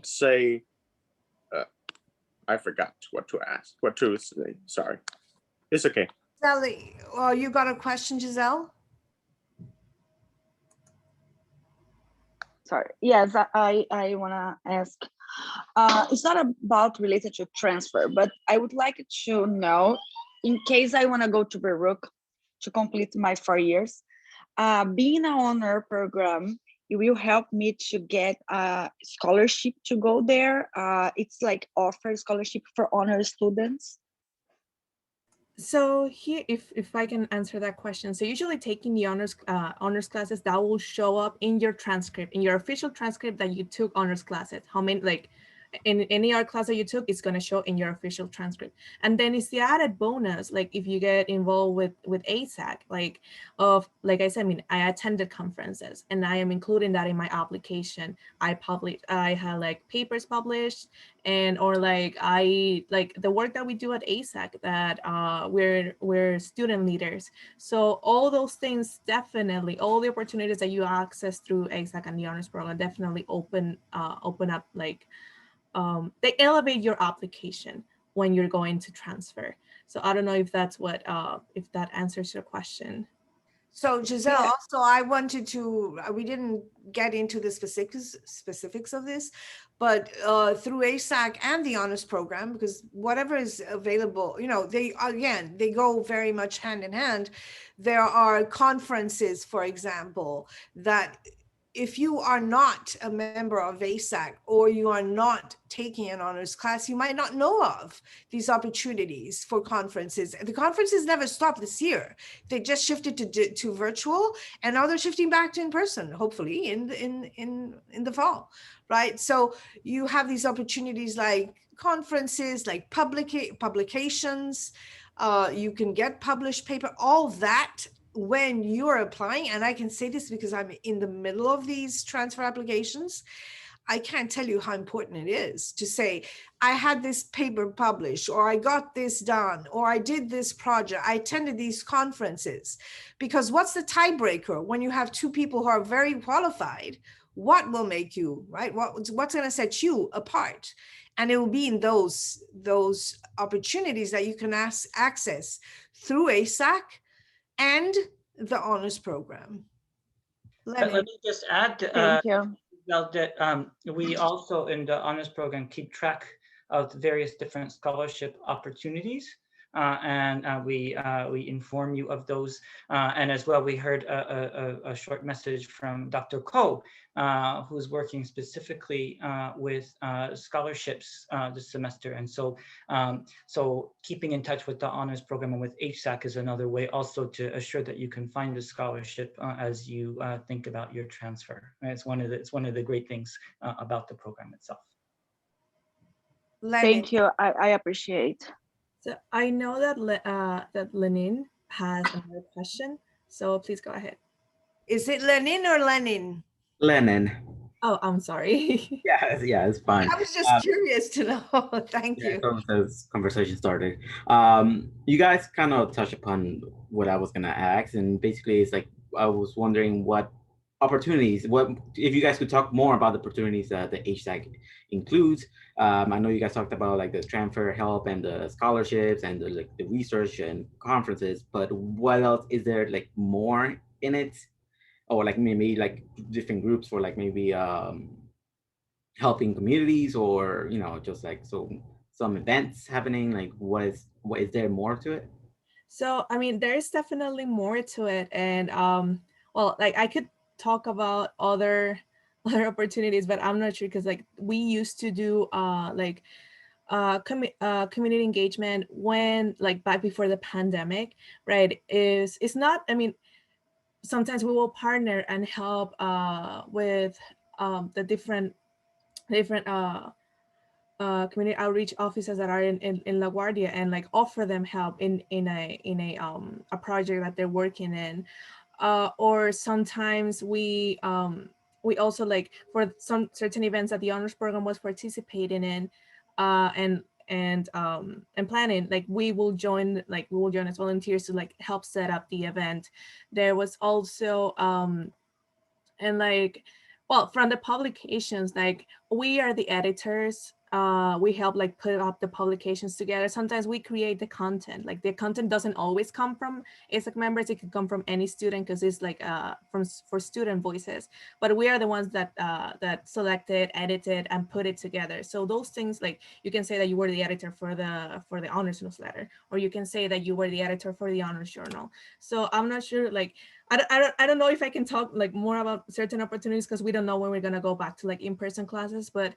say I forgot what to say. Sorry. It's okay. Giselle, you got a question, Giselle? Sorry. Yes, I want to ask. It's not about related to transfer, but I would like to know, in case I want to go to Baruch to complete my 4 years, being an honor program, it will help me to get a scholarship to go there. It's like offer scholarship for honor students. So here, if I can answer that question, so usually taking the honors classes, that will show up in your transcript, in your official transcript that you took honors classes. How many, like in any art class that you took, it's going to show in your official transcript. And then it's the added bonus, like if you get involved with ASAC, like I said, I mean, I attended conferences and I am including that in my application. I had like papers published, and or like the work that we do at ASAC, that we're student leaders. So all those things, definitely all the opportunities that you access through ASAC and the honors program definitely open up, like they elevate your application when you're going to transfer. So I don't know if that's what if that answers your question. So Giselle, also I wanted to, we didn't get into the specifics of this, but through ASAC and the honors program, because whatever is available, you know, they go very much hand in hand. There are conferences, for example, that if you are not a member of ASAC or you are not taking an honors class, you might not know of these opportunities for conferences. The conferences never stopped this year. They just shifted to virtual, and now they're shifting back to in person, hopefully in the fall, right? So you have these opportunities like conferences, like publications. You can get published paper, all that when you're applying. And I can say this because I'm in the middle of these transfer applications. I can't tell you how important it is to say, I had this paper published, or I got this done, or I did this project, I attended these conferences. Because what's the tiebreaker when you have two people who are very qualified? What will make you, right? What's going to set you apart? And it will be in those opportunities that you can access through ASAC and the honors program. Let me just add, Thank you. well, that we also in the honors program keep track of various different scholarship opportunities. And we inform you of those. And as well, we heard a short message from Dr. Koh, who's working specifically with scholarships this semester. And so, so keeping in touch with the honors program and with HSAC is another way also to assure that you can find a scholarship as you think about your transfer. And it's one of the great things about the program itself. Thank you. I appreciate. So I know that that Lenin has another question. So please go ahead. Is it Lenin or Lenin? Lenin. Oh, I'm sorry. Yeah, it's fine. I was just curious to know. Thank you. As conversation started, you guys kind of touched upon what I was gonna ask, and basically it's like I was wondering what opportunities, what if you guys could talk more about the opportunities that the HSAC includes. I know you guys talked about like the transfer help and the scholarships and the research and conferences, but what else is there, like more in it, or like maybe like different groups for like maybe helping communities, or just like some events happening? Like what is there more to it? So I mean, there is definitely more to it, and well, like I could talk about other opportunities, but I'm not sure, because like we used to do community engagement when, like, back before the pandemic, right? It's not, I mean, sometimes we will partner and help with the different community outreach offices that are in LaGuardia, and like offer them help in a project that they're working in. Or sometimes we also, like, for some certain events that the honors program was participating in and planning, like we will join as volunteers to like help set up the event. There was also and like, well, from the publications, like we are the editors. We help like put up the publications together. Sometimes we create the content. Like the content doesn't always come from ASAC members. It could come from any student, because it's like for student voices. But we are the ones that that selected, edited, and put it together. So those things, like you can say that you were the editor for the honors newsletter, or you can say that you were the editor for the honors journal. So I'm not sure, like, I don't know if I can talk like more about certain opportunities, because we don't know when we're gonna go back to like in-person classes. But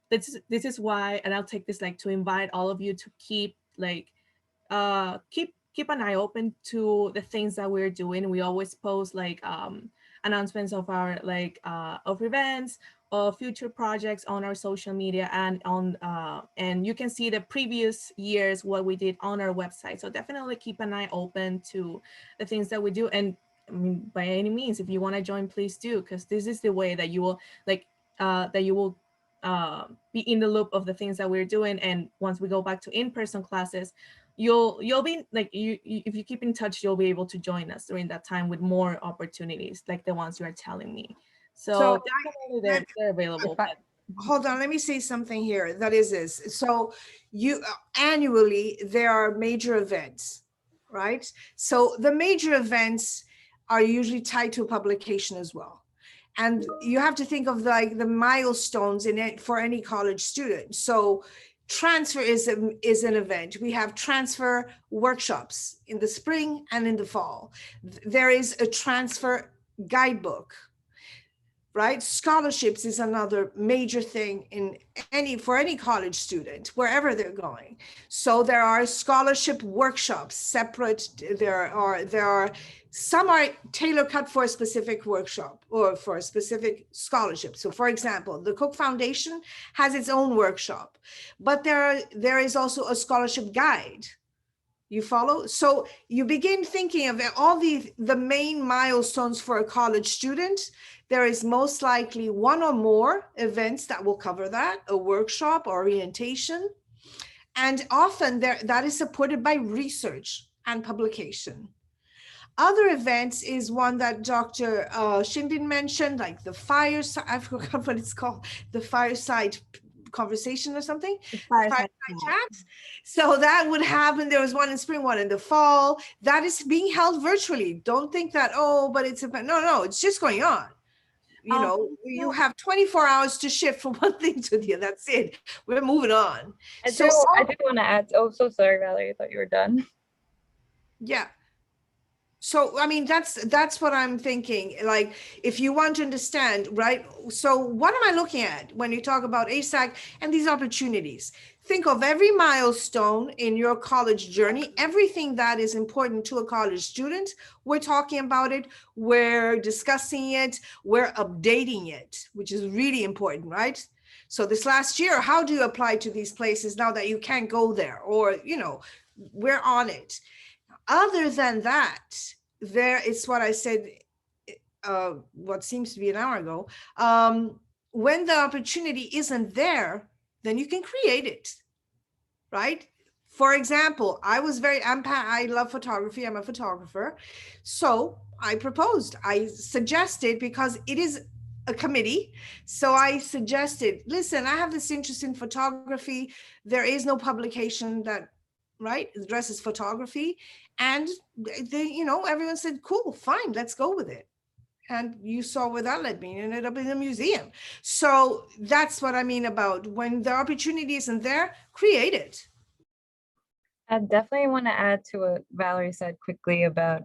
this is why, and I'll take this like to invite all of you to keep like keep an eye open to the things that we're doing. We always post like announcements of our like of events, future projects on our social media and on and you can see the previous years what we did on our website. So definitely keep an eye open to the things that we do. And I mean, by any means, if you want to join, please do, because this is the way that you will be in the loop of the things that we're doing. And once we go back to in-person classes, you'll be like, if you keep in touch, you'll be able to join us during that time with more opportunities like the ones you are telling me. So definitely they're available. Hold on, let me say something here. That is this. So you annually, there are major events, right? So the major events are usually tied to a publication as well. And you have to think of like the milestones in it for any college student. So transfer is an event. We have transfer workshops in the spring and in the fall. There is a transfer guidebook, right? Scholarships is another major thing for any college student, wherever they're going. So there are scholarship workshops separate. There are some are tailor cut for a specific workshop or for a specific scholarship. So for example, the Cook Foundation has its own workshop, but there is also a scholarship guide. You follow? So you begin thinking of all the main milestones for a college student. There is most likely one or more events that will cover that, a workshop, orientation. And often that is supported by research and publication. Other events is one that Dr. Schiendlin mentioned, like the fireside, I forgot what it's called, the fireside conversation or something, fireside chat. So that would happen. There was one in spring, one in the fall. That is being held virtually. Don't think that, but it's no, it's just going on. You know, you have 24 hours to shift from one thing to the other. That's it. We're moving on. I do want to add. Oh, so sorry, Valerie. I thought you were done. Yeah. So, I mean, that's what I'm thinking. Like, if you want to understand, right? So what am I looking at when you talk about ASAC and these opportunities? Think of every milestone in your college journey, everything that is important to a college student. We're talking about it. We're discussing it. We're updating it, which is really important, right? So this last year, how do you apply to these places now that you can't go there? Or, you know, we're on it. Other than that, it's what I said, what seems to be an hour ago. When the opportunity isn't there, then you can create it, right? For example, I love photography. I'm a photographer. So I proposed, I suggested, because it is a committee. So I suggested, listen, I have this interest in photography. There is no publication that addresses photography. And everyone said, cool, fine, let's go with it. And you saw where that led me, and ended up in a museum. So that's what I mean about when the opportunity isn't there, create it. I definitely want to add to what Valerie said quickly about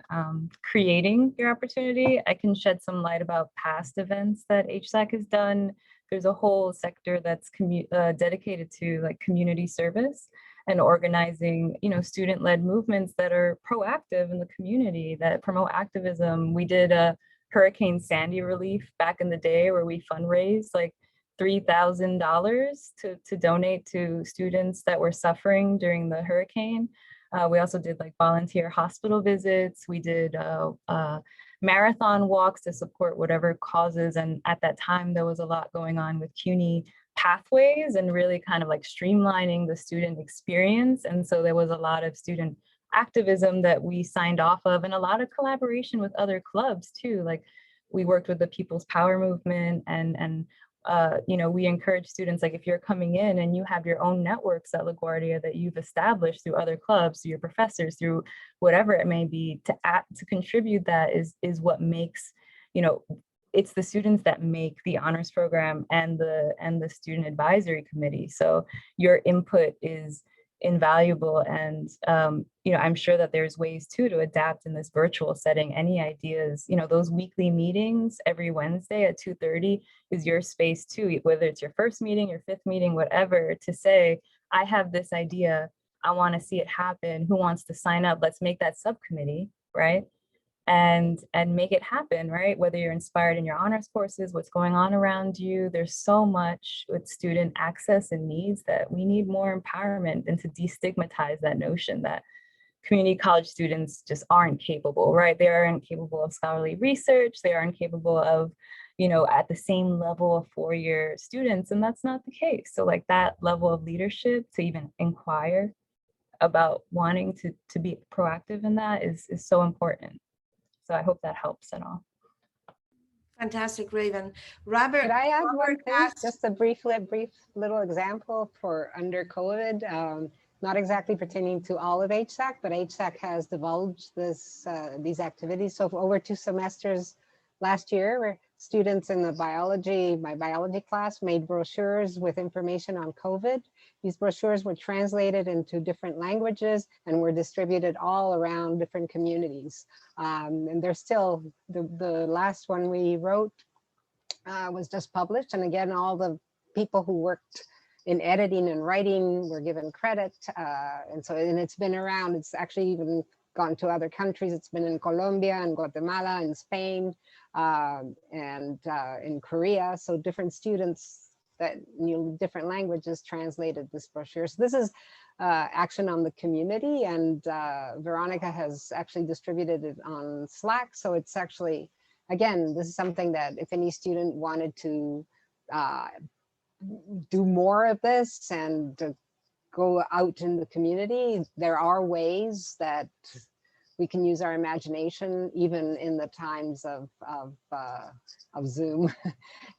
creating your opportunity. I can shed some light about past events that HSAC has done. There's a whole sector that's dedicated to like community service and organizing, student-led movements that are proactive in the community, that promote activism. We did a Hurricane Sandy relief back in the day where we fundraised like $3,000 to donate to students that were suffering during the hurricane. We also did like volunteer hospital visits. We did marathon walks to support whatever causes. And at that time, there was a lot going on with CUNY pathways and really kind of like streamlining the student experience. And so there was a lot of student activism that we signed off of, and a lot of collaboration with other clubs too. Like we worked with the People's Power Movement, and we encourage students, like if you're coming in and you have your own networks at LaGuardia that you've established through other clubs, through your professors, through whatever it may be, to contribute, that is what makes, it's the students that make the honors program and the student advisory committee. So your input is invaluable. And, I'm sure that there's ways too to adapt in this virtual setting. Any ideas, those weekly meetings every Wednesday at 2:30 is your space too, whether it's your first meeting, your fifth meeting, whatever, to say, I have this idea, I want to see it happen. Who wants to sign up? Let's make that subcommittee, right? and make it happen, right? Whether you're inspired in your honors courses, what's going on around you, there's so much with student access and needs that we need more empowerment and to destigmatize that notion that community college students just aren't capable, right? They aren't capable of scholarly research, they aren't capable of, you know, at the same level of four-year students, and that's not the case. So like that level of leadership to even inquire about wanting to be proactive in that is so important. So I hope that helps at all. Fantastic, Raven. Robert, could I add one Robert thing? asked, Just a brief little example for under COVID, not exactly pertaining to all of HSAC, but HSAC has divulged these activities. So for over 2 semesters last year, where students in my biology class made brochures with information on COVID. These brochures were translated into different languages and were distributed all around different communities. And they're still, the last one we wrote was just published. And again, all the people who worked in editing and writing were given credit. And it's been around, it's actually even gone to other countries. It's been in Colombia and Guatemala and Spain and in Korea. So different students that knew different languages translated this brochure. So this is action on the community, and Veronica has actually distributed it on Slack. So it's actually, again, this is something that if any student wanted to do more of this and go out in the community, there are ways that we can use our imagination even in the times of Zoom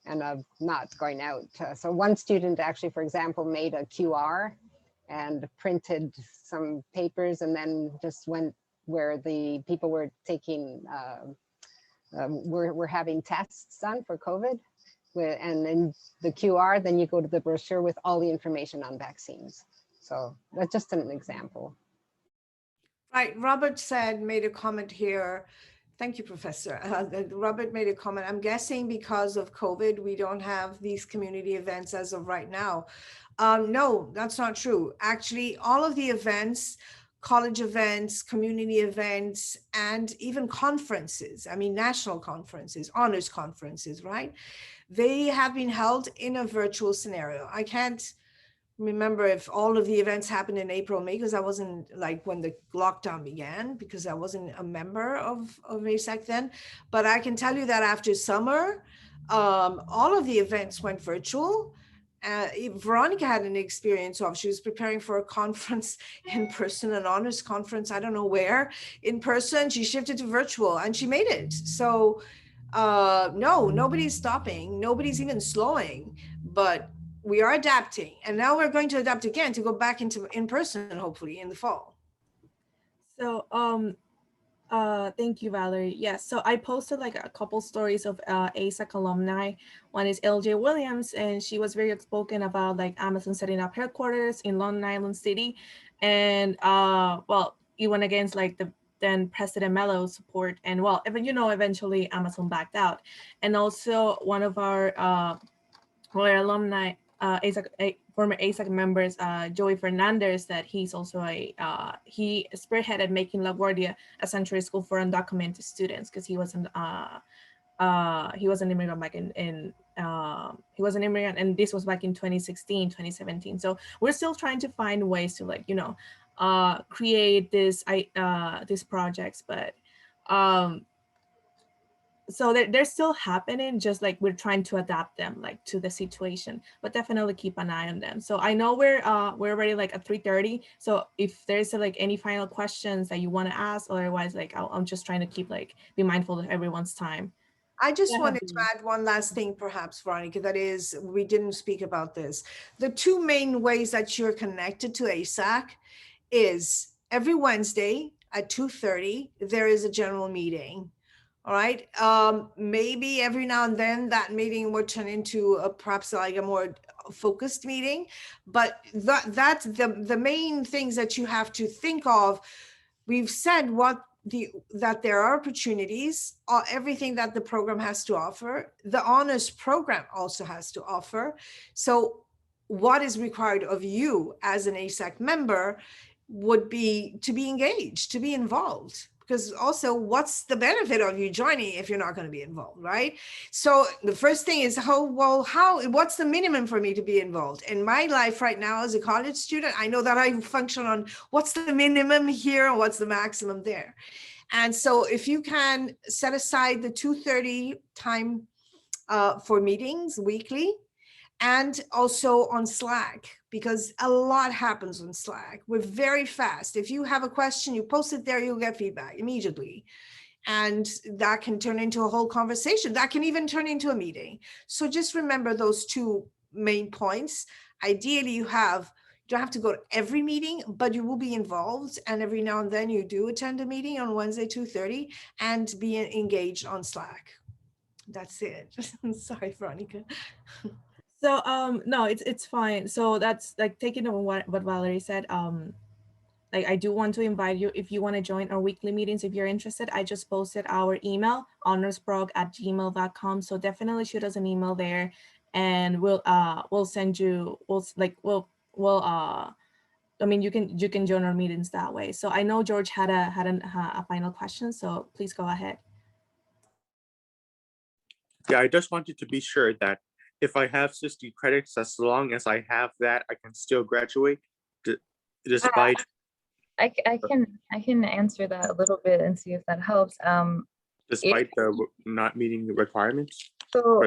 and of not going out. So one student actually, for example, made a QR and printed some papers and then just went where the people were taking, were having tests done for COVID. And then the QR, then you go to the brochure with all the information on vaccines. So that's just an example. Right, Robert made a comment here. Thank you, Professor. Robert made a comment. I'm guessing because of COVID, we don't have these community events as of right now. No, that's not true. Actually, all of the events, college events, community events, and even conferences, I mean, national conferences, honors conferences, right? They have been held in a virtual scenario. I can't remember if all of the events happened in April, May, because I wasn't like when the lockdown began, because I wasn't a member of ASAC then. But I can tell you that after summer, all of the events went virtual. Veronica had an experience of, she was preparing for a conference in person, an honors conference, I don't know where, in person. She shifted to virtual and she made it. So no, nobody's stopping, nobody's even slowing, but we are adapting, and now we're going to adapt again to go back into in person, hopefully in the fall. So thank you, Valerie. Yes, so I posted like a couple stories of ASAC alumni. One is LJ Williams, and she was very outspoken about like Amazon setting up headquarters in Long Island City, and well, it went against like the then President Mello's support, and well, eventually Amazon backed out. And also one of our alumni, former ASAC members, Joey Fernandez, that he's also he spearheaded making LaGuardia a sanctuary school for undocumented students, because he was an immigrant back he was an immigrant, and this was back in 2016, 2017. So we're still trying to find ways to like, create these projects, but so they're still happening, just like we're trying to adapt them like to the situation, but definitely keep an eye on them. So I know we're already like at 3:30. So if there's like any final questions that you want to ask, otherwise like I'm just trying to keep like be mindful of everyone's time. I just wanted to add one last thing, perhaps, Veronica, that is, we didn't speak about this. The two main ways that you're connected to ASAC is every Wednesday at 2:30, there is a general meeting. All right. Maybe every now and then that meeting would turn into perhaps like a more focused meeting, but that's the main things that you have to think of. We've said that there are opportunities, everything that the program has to offer, the honors program also has to offer. So what is required of you as an ASAC member would be to be engaged, to be involved. because also what's the benefit of you joining if you're not going to be involved, right? So the first thing is what's the minimum for me to be involved in my life right now as a college student? I know that I function on what's the minimum here and what's the maximum there. And so if you can set aside the 2:30 time for meetings weekly, and also on Slack, because a lot happens on Slack. We're very fast. If you have a question, you post it there, you'll get feedback immediately. And that can turn into a whole conversation. That can even turn into a meeting. So just remember those two main points. Ideally, you don't have to go to every meeting, but you will be involved. And every now and then you do attend a meeting on Wednesday, 2:30, and be engaged on Slack. That's it. Sorry, Veronica. So no, it's fine. So that's like taking on what Valerie said. Like I do want to invite you if you want to join our weekly meetings. If you're interested, I just posted our email honorsprog@gmail.com. So definitely shoot us an email there, and we'll send you. I mean, you can join our meetings that way. So I know George had a final question. So please go ahead. Yeah, I just wanted to be sure that if I have 60 credits, as long as I have that, I can still graduate despite. I can answer that a little bit and see if that helps. Despite the not meeting the requirements. So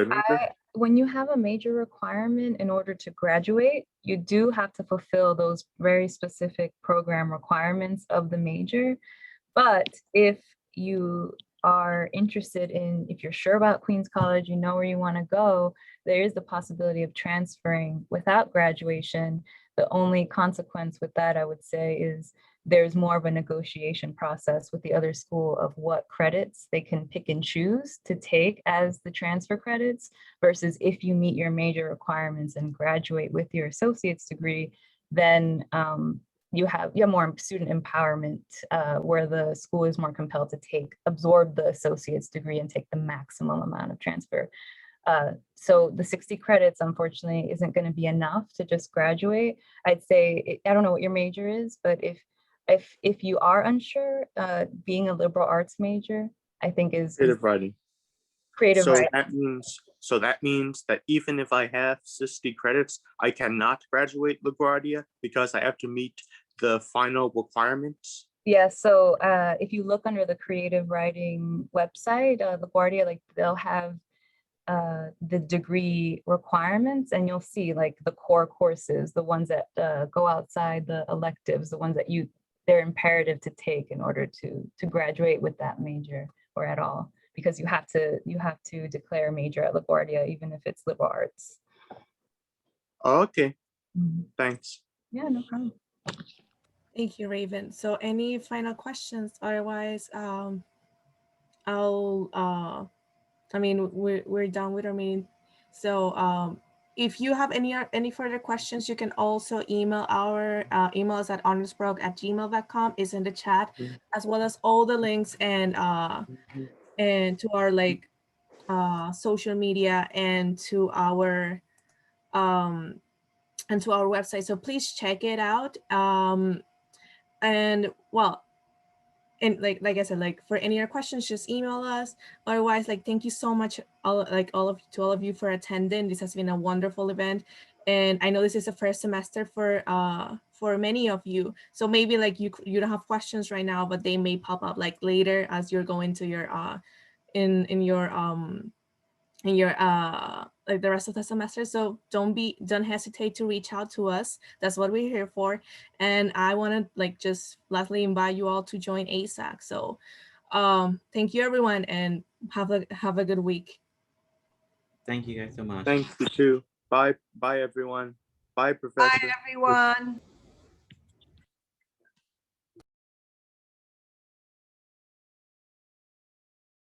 when you have a major requirement in order to graduate, you do have to fulfill those very specific program requirements of the major. But if you are interested in, if you're sure about Queens College, you know where you want to go, there is the possibility of transferring without graduation. The only consequence with that, I would say, is there's more of a negotiation process with the other school of what credits they can pick and choose to take as the transfer credits, versus if you meet your major requirements and graduate with your associate's degree, then you have more student empowerment, where the school is more compelled to absorb the associate's degree and take the maximum amount of transfer. So the 60 credits, unfortunately, isn't going to be enough to just graduate. I'd say, I don't know what your major is, but if you are unsure, being a liberal arts major, I think is creative writing. Creative writing. That means that even if I have 60 credits, I cannot graduate LaGuardia because I have to meet the final requirements. Yeah, so if you look under the creative writing website, LaGuardia, like they'll have the degree requirements, and you'll see like the core courses, the ones that go outside the electives, the ones that they're imperative to take in order to graduate with that major or at all, because you have to declare a major at LaGuardia even if it's liberal arts. Okay, thanks. Yeah, no problem. Thank you, Raven. So any final questions? Otherwise, I mean, we're done with our meeting. So if you have any further questions, you can also email our emails at honorsprog@gmail.com is in the chat, as well as all the links and to our social media and to our website. So please check it out. And well, and like I said, like for any other questions, just email us. Otherwise, like thank you so much, all of you for attending. This has been a wonderful event, and I know this is the first semester for many of you. So maybe like you don't have questions right now, but they may pop up like later as you're going to your in your like the rest of the semester. So don't hesitate to reach out to us. That's what we're here for. And I want to like just lastly invite you all to join ASAC. So thank you everyone, and have a good week. Thank you guys so much. Thank you too. Bye everyone. Bye, Professor. Bye everyone.